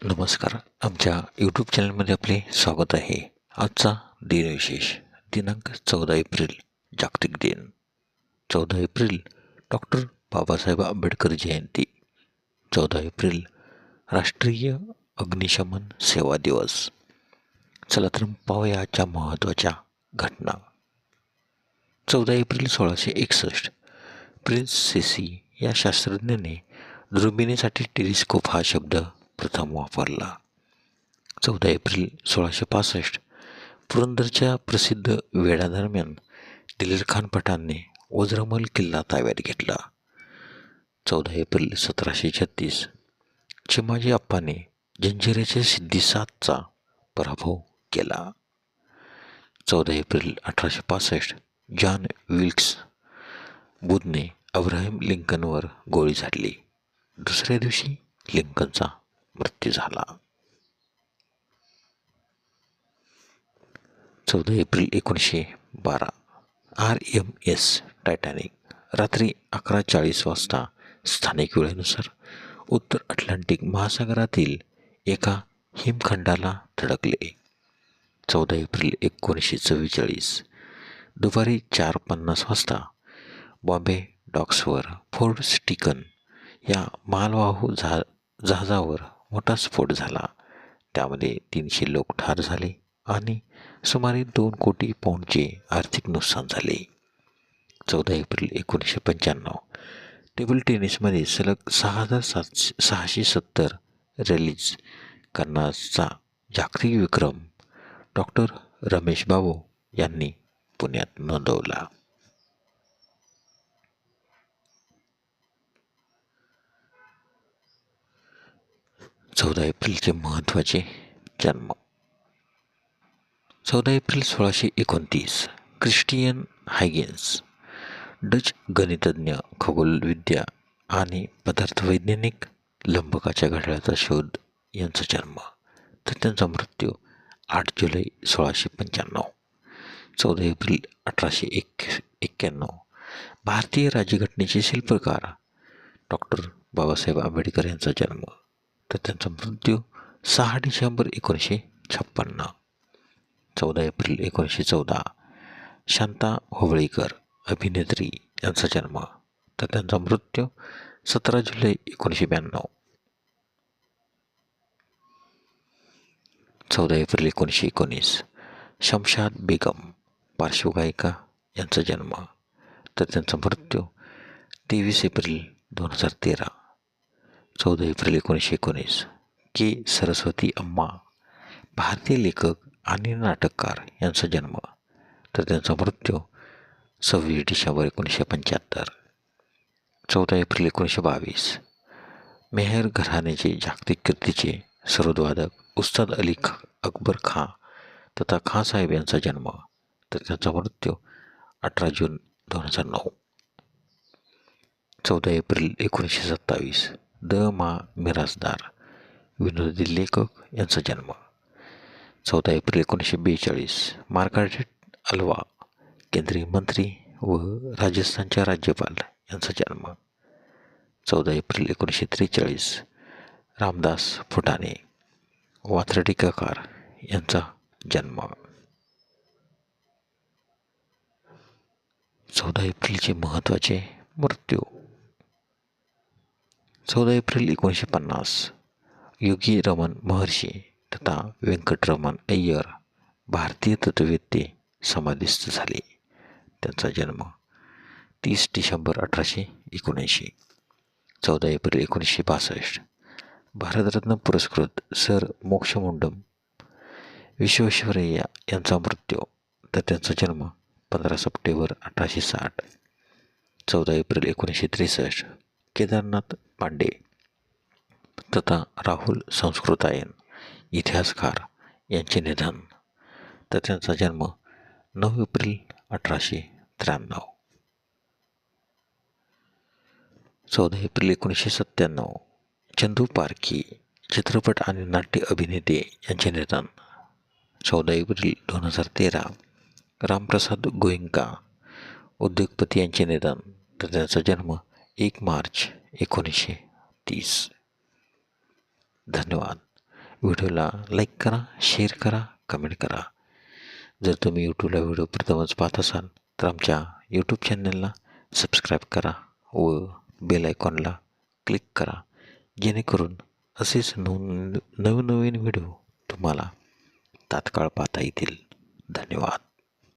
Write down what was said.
नमस्कार. आमच्या यूट्यूब चॅनलमध्ये आपले स्वागत आहे. आजचा दिनविशेष दिनांक 14 एप्रिल जागतिक दिन. 14 एप्रिल डॉक्टर बाबासाहेब आंबेडकर जयंती. 14 एप्रिल राष्ट्रीय अग्निशमन सेवा दिवस. चला तर पाहूया आजच्या महत्त्वाच्या घटना. 14 एप्रिल 1661 प्रिन्स सेसी या शास्त्रज्ञाने दुर्बिणीसाठी टेलिस्कोप हा शब्द प्रथम वापरला. 14 एप्रिल 1665 पुरंदरच्या प्रसिद्ध वेढ्यादरम्यान दिलेरखान पठाणने वज्रमल किल्ला ताब्यात घेतला. 14 एप्रिल 1736 चिमाजी अप्पाने जंजिऱ्याच्या सिद्धी 7चा पराभव केला. 14 एप्रिल 1865 जॉन विल्क्स बुथने अब्राहम लिंकनवर गोळी झाडली. दुसऱ्या दिवशी लिंकनचा मृत्यू झाला. 14 एप्रिल 1912 RMS टायटॅनिक रात्री 11:40 वाजता स्थानिक वेळेनुसार उत्तर अटलांटिक महासागरातील एका हिमखंडाला धडकले. 14 एप्रिल 1944 दुपारी 4:50 वाजता बॉम्बे डॉक्सवर फोर्ट स्टिकन या मालवाहू जहाजावर मोठा स्फोट झाला. त्यामध्ये 300 लोक ठार झाले आणि सुमारे 2 कोटी पाऊंडचे आर्थिक नुकसान झाले. 14 एप्रिल 1995 टेबल टेनिसमध्ये सलग 6,670 रॅलीज करण्याचा जागतिक विक्रम डॉक्टर रमेश बाबू यांनी पुण्यात नोंदवला. 14 एप्रिलचे महत्त्वाचे जन्म. 14 एप्रिल 1629 क्रिस्टियन हायगेन्स डच गणितज्ञ, खगोलविद्या आणि पदार्थवैज्ञानिक लंबकाच्या घड्याळाचा शोध यांचा जन्म, तर त्यांचा मृत्यू 8 जुलै 1695. 14 एप्रिल 1891 भारतीय राज्यघटनेचे शिल्पकार डॉक्टर बाबासाहेब आंबेडकर यांचा जन्म, तर त्यांचा मृत्यू 6 डिसेंबर 1956. 14 एप्रिल 1914 शांता होबळीकर अभिनेत्री यांचा जन्म, तर त्यांचा मृत्यू 17 जुलै 1992. 14 एप्रिल 1919 शमशाद बेगम पार्श्वगायिका यांचा जन्म, तर त्यांचा मृत्यू 23 एप्रिल 2013. 14 एप्रिल 1919 के. सरस्वती अम्मा भारतीय लेखक आणि नाटककार यांचा जन्म, तर त्यांचा मृत्यू 26 डिसेंबर 1975. 14 एप्रिल 1922 मेहर घराण्याचे जागतिक कीर्तीचे सरोदवादक उस्ताद अली अकबर खां तथा खां साहेब यांचा जन्म, तर त्यांचा मृत्यू 18 जून 2009. 14 एप्रिल 1927 द. मा. मिरासदार विनोदी लेखक यांचा जन्म. 14 एप्रिल 1942 मार्गारेट अल्वा केंद्रीय मंत्री व राजस्थानच्या राज्यपाल यांचा जन्म. 14 एप्रिल 1943 रामदास फुटाणे वात्रटिकाकार यांचा जन्म. 14 एप्रिलचे महत्त्वाचे मृत्यू. 14 एप्रिल 1950 योगी रमन महर्षी तथा व्यंकटरमण अय्यर भारतीय तत्त्ववेत्ते समाधिस्थ झाले. त्यांचा जन्म 30 डिसेंबर 1879. 14 एप्रिल 1962 भारतरत्न पुरस्कृत सर मोक्षगुंडम विश्वेश्वरय्या यांचा मृत्यू, तर त्यांचा जन्म 15 सप्टेंबर 1860. 14 एप्रिल 1963 केदारनाथ पांडे तथा राहुल संस्कृतायन इतिहासकार यांचे निधन, तर त्यांचा जन्म 9 एप्रिल 1893. 14 एप्रिल 1997 चंदू पारखी चित्रपट आणि नाट्य अभिनेते यांचे निधन. 14 एप्रिल 2013 रामप्रसाद गोयंका उद्योगपती यांचे निधन, तर त्यांचा जन्म 1 मार्च 1930. धन्यवाद. व्हिडिओला लाईक करा, शेअर करा, कमेंट करा. जर तुम्ही यूट्यूबला व्हिडिओ प्रथमच पाहत असाल तर आमच्या यूट्यूब चॅनलला सबस्क्राईब करा व बेल आयकॉनला क्लिक करा, जेणेकरून असेच नवनवीन व्हिडिओ तुम्हाला तात्काळ पाहता येतील. धन्यवाद.